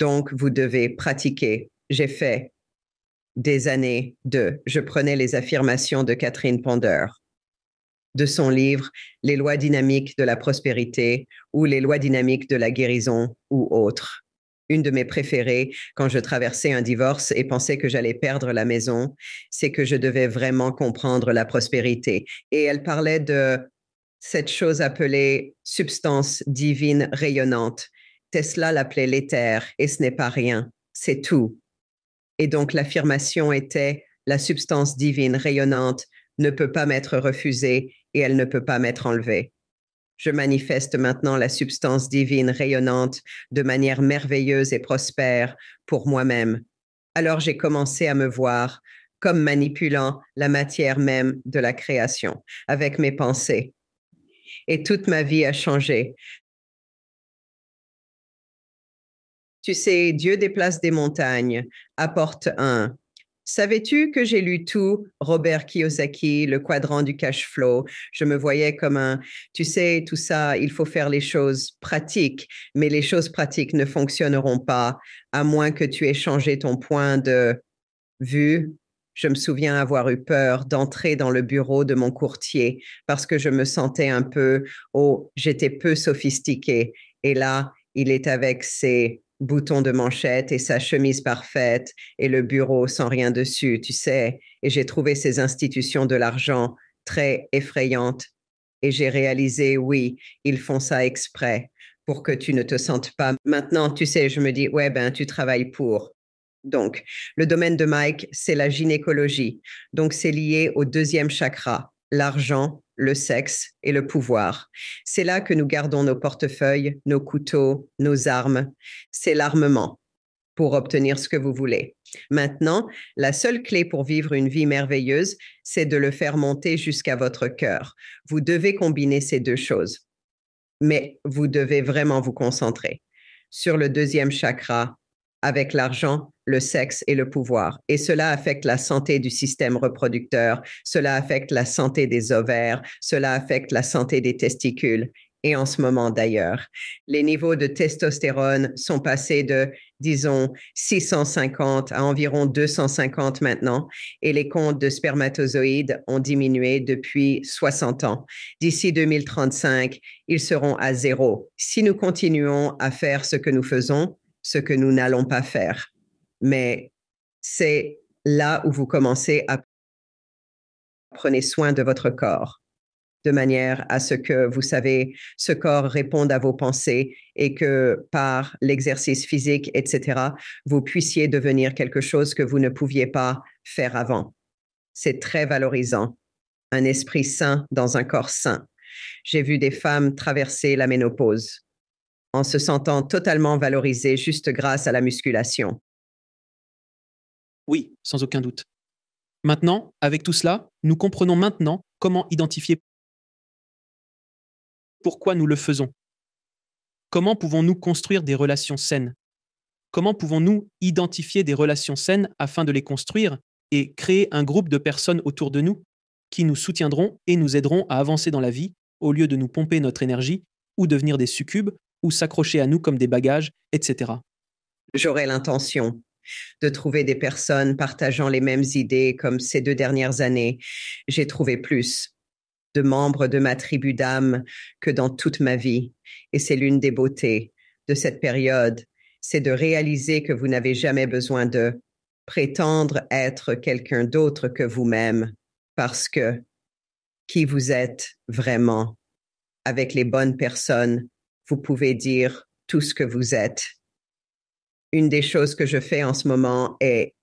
Donc, vous devez pratiquer. J'ai fait des années je prenais les affirmations de Catherine Ponder, de son livre Les lois dynamiques de la prospérité ou les lois dynamiques de la guérison ou autres. Une de mes préférées quand je traversais un divorce et pensais que j'allais perdre la maison, c'est que je devais vraiment comprendre la prospérité. Et elle parlait de cette chose appelée substance divine rayonnante. Tesla l'appelait l'éther et ce n'est pas rien, c'est tout. Et donc l'affirmation était la substance divine rayonnante ne peut pas m'être refusée et elle ne peut pas m'être enlevée. Je manifeste maintenant la substance divine rayonnante de manière merveilleuse et prospère pour moi-même. Alors j'ai commencé à me voir comme manipulant la matière même de la création avec mes pensées. Et toute ma vie a changé. Tu sais, Dieu déplace des montagnes, apporte un. Savais-tu que j'ai lu tout, Robert Kiyosaki, le quadrant du cash flow? Je me voyais comme un, tu sais, tout ça, il faut faire les choses pratiques, mais les choses pratiques ne fonctionneront pas à moins que tu aies changé ton point de vue. Je me souviens avoir eu peur d'entrer dans le bureau de mon courtier parce que je me sentais un peu, oh, j'étais peu sophistiquée. Et là, il est avec ses boutons de manchette et sa chemise parfaite et le bureau sans rien dessus, tu sais. Et j'ai trouvé ces institutions de l'argent très effrayantes. Et j'ai réalisé, oui, ils font ça exprès pour que tu ne te sentes pas. Maintenant, tu sais, je me dis, ouais, ben, tu travailles pour. Donc, le domaine de Mike, c'est la gynécologie. Donc, c'est lié au deuxième chakra, l'argent, le sexe et le pouvoir. C'est là que nous gardons nos portefeuilles, nos couteaux, nos armes. C'est l'armement pour obtenir ce que vous voulez. Maintenant, la seule clé pour vivre une vie merveilleuse, c'est de le faire monter jusqu'à votre cœur. Vous devez combiner ces deux choses, mais vous devez vraiment vous concentrer sur le deuxième chakra avec l'argent, le sexe et le pouvoir. Et cela affecte la santé du système reproducteur, cela affecte la santé des ovaires, cela affecte la santé des testicules. Et en ce moment d'ailleurs, les niveaux de testostérone sont passés de, disons, 650 à environ 250 maintenant, et les comptes de spermatozoïdes ont diminué depuis 60 ans. D'ici 2035, ils seront à zéro. Si nous continuons à faire ce que nous faisons, ce que nous n'allons pas faire. Mais c'est là où vous commencez à prendre soin de votre corps, de manière à ce que, vous savez, ce corps réponde à vos pensées et que par l'exercice physique, etc., vous puissiez devenir quelque chose que vous ne pouviez pas faire avant. C'est très valorisant. Un esprit sain dans un corps sain. J'ai vu des femmes traverser la ménopause en se sentant totalement valorisées juste grâce à la musculation. Oui, sans aucun doute. Maintenant, avec tout cela, nous comprenons maintenant comment identifier pourquoi nous le faisons. Comment pouvons-nous construire des relations saines? Comment pouvons-nous identifier des relations saines afin de les construire et créer un groupe de personnes autour de nous qui nous soutiendront et nous aideront à avancer dans la vie au lieu de nous pomper notre énergie ou devenir des succubes ou s'accrocher à nous comme des bagages, etc. J'aurais l'intention de trouver des personnes partageant les mêmes idées comme ces 2 dernières années. J'ai trouvé plus de membres de ma tribu d'âme que dans toute ma vie. Et c'est l'une des beautés de cette période, c'est de réaliser que vous n'avez jamais besoin de prétendre être quelqu'un d'autre que vous-même, parce que qui vous êtes vraiment, avec les bonnes personnes, vous pouvez dire tout ce que vous êtes. Une des choses que je fais en ce moment est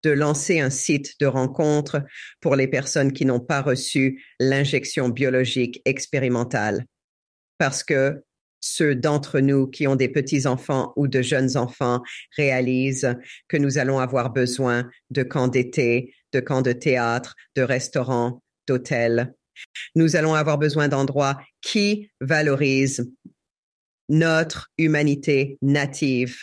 de lancer un site de rencontre pour les personnes qui n'ont pas reçu l'injection biologique expérimentale. Parce que ceux d'entre nous qui ont des petits-enfants ou de jeunes enfants réalisent que nous allons avoir besoin de camps d'été, de camps de théâtre, de restaurants, d'hôtels. Nous allons avoir besoin d'endroits qui valorisent notre humanité native,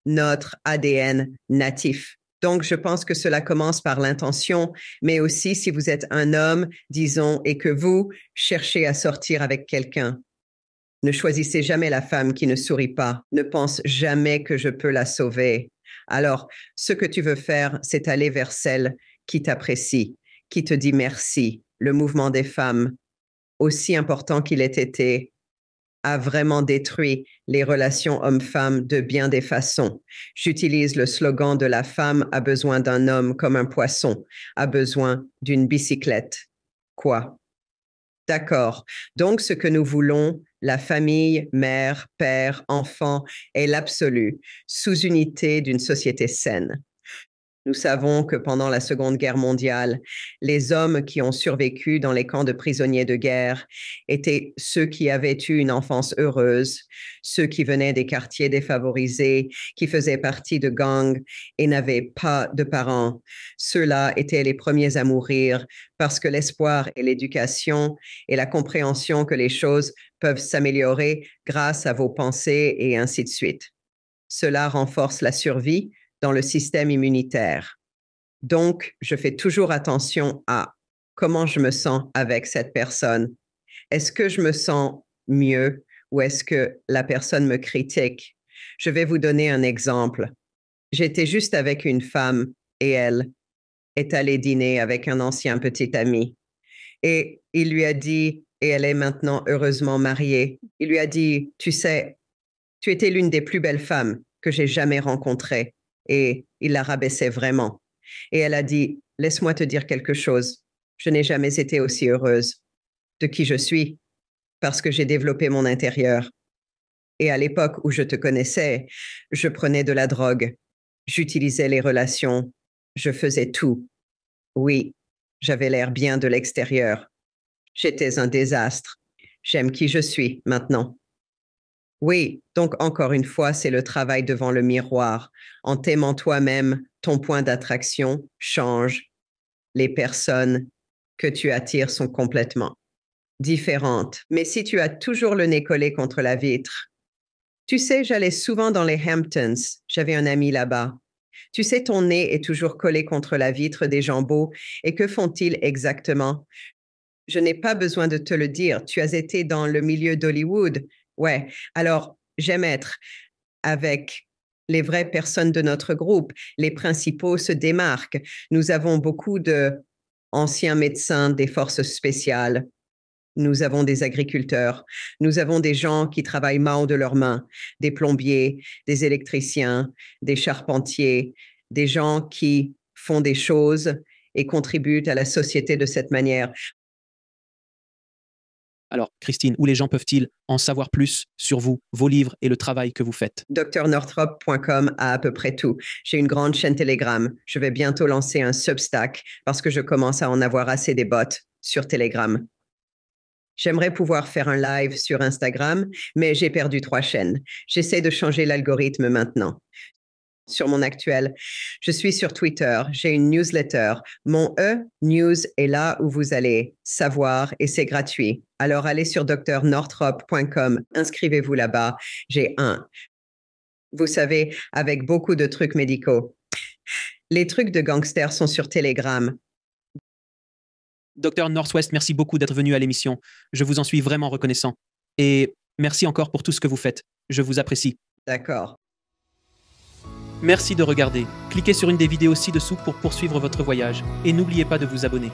notre ADN natif. Donc, je pense que cela commence par l'intention, mais aussi si vous êtes un homme, disons, et que vous cherchez à sortir avec quelqu'un. Ne choisissez jamais la femme qui ne sourit pas. Ne pense jamais que je peux la sauver. Alors, ce que tu veux faire, c'est aller vers celle qui t'apprécie, qui te dit merci. Le mouvement des femmes, aussi important qu'il ait été, a vraiment détruit les relations hommes-femmes de bien des façons. J'utilise le slogan de la femme a besoin d'un homme comme un poisson, a besoin d'une bicyclette. Quoi? D'accord. Donc, ce que nous voulons, la famille, mère, père, enfant, est l'absolu, sous-unité d'une société saine. Nous savons que pendant la Seconde Guerre mondiale, les hommes qui ont survécu dans les camps de prisonniers de guerre étaient ceux qui avaient eu une enfance heureuse, ceux qui venaient des quartiers défavorisés, qui faisaient partie de gangs et n'avaient pas de parents. Ceux-là étaient les premiers à mourir parce que l'espoir et l'éducation et la compréhension que les choses peuvent s'améliorer grâce à vos pensées et ainsi de suite. Cela renforce la survie dans le système immunitaire. Donc, je fais toujours attention à comment je me sens avec cette personne. Est-ce que je me sens mieux ou est-ce que la personne me critique? Je vais vous donner un exemple. J'étais juste avec une femme et elle est allée dîner avec un ancien petit ami. Et il lui a dit, et elle est maintenant heureusement mariée, il lui a dit, tu sais, tu étais l'une des plus belles femmes que j'ai jamais rencontrées. Et il la rabaissait vraiment. Et elle a dit, laisse-moi te dire quelque chose. Je n'ai jamais été aussi heureuse de qui je suis parce que j'ai développé mon intérieur. Et à l'époque où je te connaissais, je prenais de la drogue, j'utilisais les relations, je faisais tout. Oui, j'avais l'air bien de l'extérieur. J'étais un désastre. J'aime qui je suis maintenant. Oui, donc encore une fois, c'est le travail devant le miroir. En t'aimant toi-même, ton point d'attraction change. Les personnes que tu attires sont complètement différentes. Mais si tu as toujours le nez collé contre la vitre, tu sais, j'allais souvent dans les Hamptons. J'avais un ami là-bas. Tu sais, ton nez est toujours collé contre la vitre des gens beaux. Et que font-ils exactement? Je n'ai pas besoin de te le dire. Tu as été dans le milieu d'Hollywood. Ouais. Alors, j'aime être avec les vraies personnes de notre groupe. Les principaux se démarquent. Nous avons beaucoup de anciens médecins des forces spéciales. Nous avons des agriculteurs. Nous avons des gens qui travaillent main de leurs mains, des plombiers, des électriciens, des charpentiers, des gens qui font des choses et contribuent à la société de cette manière. Alors, Christine, où les gens peuvent-ils en savoir plus sur vous, vos livres et le travail que vous faites? drnorthrop.com a à peu près tout. J'ai une grande chaîne Telegram. Je vais bientôt lancer un Substack parce que je commence à en avoir assez des bots sur Telegram. J'aimerais pouvoir faire un live sur Instagram, mais j'ai perdu 3 chaînes. J'essaie de changer l'algorithme maintenant. Sur mon actuel, je suis sur Twitter, j'ai une newsletter. Mon E-News est là où vous allez savoir et c'est gratuit. Alors allez sur drnorthrop.com, inscrivez-vous là-bas. J'ai vous savez, avec beaucoup de trucs médicaux. Les trucs de gangsters sont sur Telegram. Docteur Northwest, merci beaucoup d'être venu à l'émission. Je vous en suis vraiment reconnaissant. Et merci encore pour tout ce que vous faites. Je vous apprécie. D'accord. Merci de regarder. Cliquez sur une des vidéos ci-dessous pour poursuivre votre voyage. Et n'oubliez pas de vous abonner.